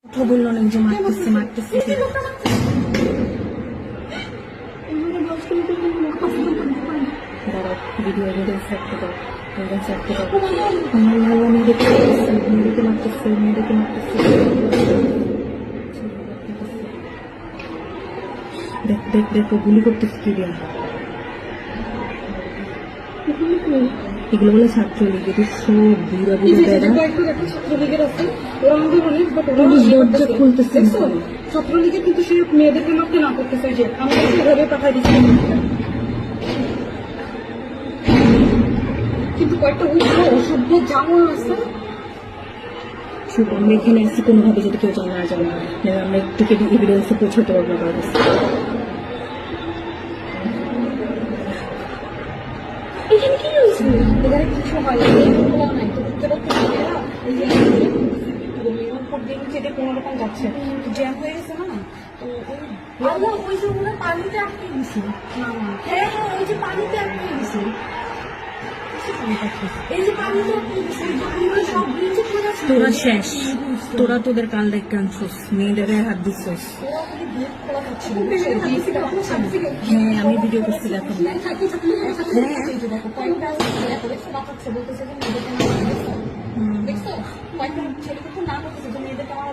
কথা বললো না যে মারতেছে মারতেছে ভিডিও ভিডিও সারতে দাও সারতে দাও ভালো মেয়েদেরকে মারতেছে মেয়েদেরকে মারতেছে দেখ দেখ দেখো গুলি করতেছে কি দিয়া এগুলো বলে ছাত্রলীগ এটি সব বুড়া বুড়া খুলতেছে ছাত্রলীগের কিন্তু সে মেয়েদেরকে লোককে না করতেছে যে আমরা সেভাবে পাঠাই দিচ্ছি কিন্তু কয়েকটা অসভ্য জামা আছে শুভ আমরা এখানে আসছি কোনোভাবে যদি কেউ জানা না জানা আমরা একটু এভিডেন্সে পৌঁছাতে পারবো কারো কাছে এখানে কি হয়েছে এখানে কিছু হয় নাই তো বুঝতে পারছি এই যে উপর দিয়ে নিচে কোনো রকম যাচ্ছে জ্যাম হয়ে গেছে না তো ওই যে ওরা পানিতে আটকে গেছে হ্যাঁ হ্যাঁ ওই যে পানিতে আটকে গেছে এই যে পানিতে আটকে গেছে সব নিচে পড়ে আছে তোরা শেষ তোরা তোদের কাল দেখে আনছিস মেয়েদের হাত দিচ্ছিস হ্যাঁ আমি ভিডিও করছি এখন দেখছো কয়েকটা ছেলে কিন্তু না করতেছে যে মেয়েদেরকে আমার